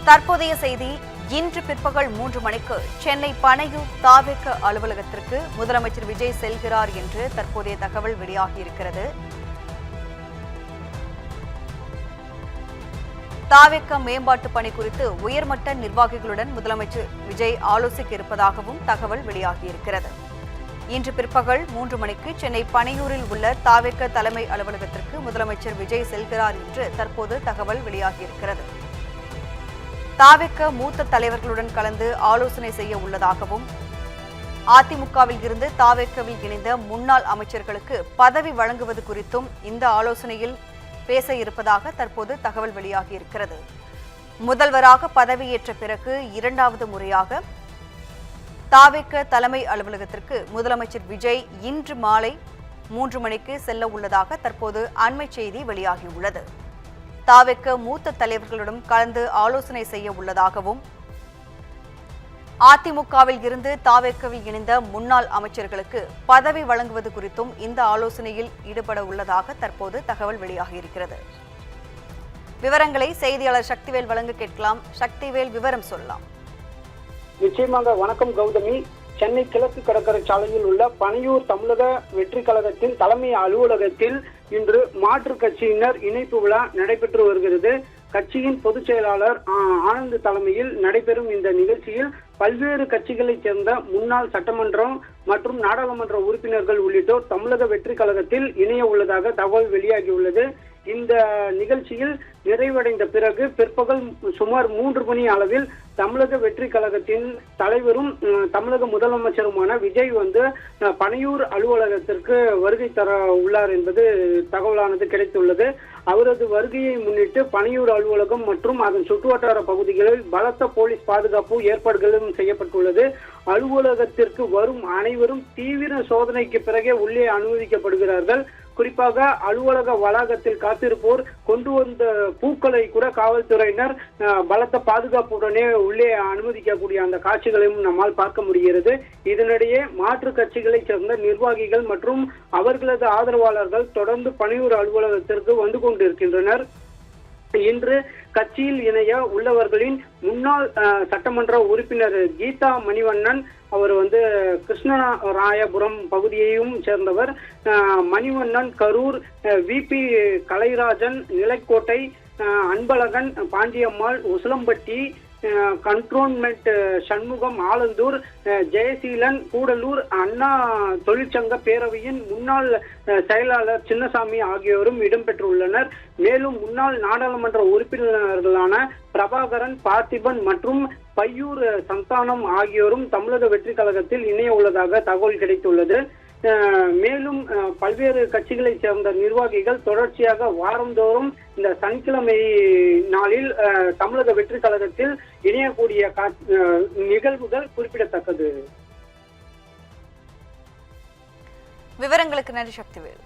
தற்போதைய செய்தி. இன்று பிற்பகல் 3 மணிக்கு சென்னை பனையூர் தாவேக அலுவலகத்திற்கு முதலமைச்சர் விஜய் செல்கிறார் என்று தற்போதைய தகவல் வெளியாகியிருக்கிறது. தாவேக மேம்பாட்டு பணி குறித்து உயர்மட்ட நிர்வாகிகளுடன் முதலமைச்சர் விஜய் ஆலோசிக்க இருப்பதாகவும் தகவல் வெளியாகியிருக்கிறது. இன்று பிற்பகல் 3 மணிக்கு சென்னை பனையூரில் உள்ள தாவேக தலைமை அலுவலகத்திற்கு முதலமைச்சர் விஜய் செல்கிறார் என்று தற்போது தகவல் வெளியாகியிருக்கிறது. தாவேக மூத்த தலைவர்களுடன் கலந்து ஆலோசனை செய்ய உள்ளதாகவும், அதிமுகவில் இருந்து தாவேகவில் இணைந்த முன்னாள் அமைச்சர்களுக்கு பதவி வழங்குவது குறித்தும் இந்த ஆலோசனையில் பேச இருப்பதாக தற்போது தகவல் வெளியாகியிருக்கிறது. முதல்வராக பதவியேற்ற பிறகு 2வது முறையாக தாவேக தலைமை அலுவலகத்திற்கு முதலமைச்சர் விஜய் இன்று மாலை 3 மணிக்கு செல்ல உள்ளதாக தற்போது அண்மை செய்தி வெளியாகியுள்ளது. தாவேக மூத்த தலைவர்களுடன் கலந்து ஆலோசனை செய்ய உள்ளதாகவும், அதிமுகவில் இருந்து தாவேகவில் இணைந்த முன்னாள் அமைச்சர்களுக்கு பதவி வழங்குவது குறித்தும் இந்த ஆலோசனையில் ஈடுபட உள்ளதாக தற்போது தகவல் வெளியாகியிருக்கிறது. விவரங்களை செய்தியாளர் சக்திவேல் வழங்க கேட்கலாம். சக்திவேல், விவரம் சொல்லலாம். நிச்சயமாக. வணக்கம் கௌதமி. சென்னை கிழக்கு கடற்கரை சாலையில் உள்ள பனையூர் தமிழக வெற்றி கழகத்தின் தலைமை அலுவலகத்தில் இன்று மாற்றுக் கட்சியினர் இணைப்பு விழா நடைபெற்று வருகிறது. கட்சியின் பொதுச் செயலாளர் ஆனந்த் தலைமையில் நடைபெறும் இந்த நிகழ்ச்சியில் பல்வேறு கட்சிகளைச் சேர்ந்த முன்னாள் சட்டமன்றம் மற்றும் நாடாளுமன்ற உறுப்பினர்கள் உள்ளிட்டோர் தமிழக வெற்றி கழகத்தில் இணைய உள்ளதாக தகவல் வெளியாகியுள்ளது. இந்த நிகழ்ச்சியில் நிறைவடைந்த பிறகு பிற்பகல் சுமார் 3 மணி அளவில் தமிழக வெற்றி கழகத்தின் தலைவரும் தமிழக முதலமைச்சருமான விஜய் பனையூர் அலுவலகத்திற்கு வருகை தர உள்ளார் என்பது தகவலானது கிடைத்துள்ளது. அவரது வருகையை முன்னிட்டு பனையூர் அலுவலகம் மற்றும் அதன் சுற்றுவட்டார பகுதிகளில் பலத்த போலீஸ் பாதுகாப்பு ஏற்பாடுகளும் செய்யப்பட்டுள்ளது. அலுவலகத்திற்கு வரும் அனைவரும் தீவிர சோதனைக்கு பிறகே உள்ளே அனுமதிக்கப்படுகிறார்கள். குறிப்பாக அலுவலக வளாகத்தில் காத்திருப்போர் கொண்டு வந்த பூக்களை கூட காவல்துறையினர் பலத்த பாதுகாப்புடனே உள்ளே அனுமதிக்கக்கூடிய அந்த காட்சிகளையும் நம்மால் பார்க்க முடிகிறது. இதனிடையே மாற்றுக் கட்சிகளைச் சேர்ந்த நிர்வாகிகள் மற்றும் அவர்களது ஆதரவாளர்கள் தொடர்ந்து பனையூர் அலுவலகத்திற்கு வந்து கொண்டிருக்கின்றனர். இன்று கட்சியில் இணைய உள்ளவர்களின் முன்னாள் சட்டமன்ற உறுப்பினர் கீதா மணிவண்ணன், அவர் கிருஷ்ணராயபுரம் பகுதியையும் சேர்ந்தவர். மணிவண்ணன் கரூர், விபி கலைராஜன் நிலைக்கோட்டை, அன்பழகன் பாண்டியம்மாள் உசிலம்பட்டி, கண்ட்ரோன்மெண்ட் சண்முகம் ஆலந்தூர், ஜெயசீலன் கூடலூர், அண்ணா தொழிற்சங்க பேரவையின் முன்னாள் செயலாளர் சின்னசாமி ஆகியோரும் இடம்பெற்றுள்ளனர். மேலும் முன்னாள் நாடாளுமன்ற உறுப்பினர்களான பிரபாகரன், பார்த்திபன் மற்றும் பையூர் சந்தானம் ஆகியோரும் தமிழக வெற்றி கழகத்தில் இணைய உள்ளதாக தகவல் கிடைத்துள்ளது. மேலும் பல்வேறு கட்சிகளைச் சேர்ந்த நிர்வாகிகள் தொடர்ச்சியாக வாரந்தோறும் இந்த சனிக்கிழமை நாளில் தமிழக வெற்றி கழகத்தில் இணையக்கூடிய நிகழ்வுகள் குறிப்பிடத்தக்கது. விவரங்களுக்கு நன்றி சக்திவேல்.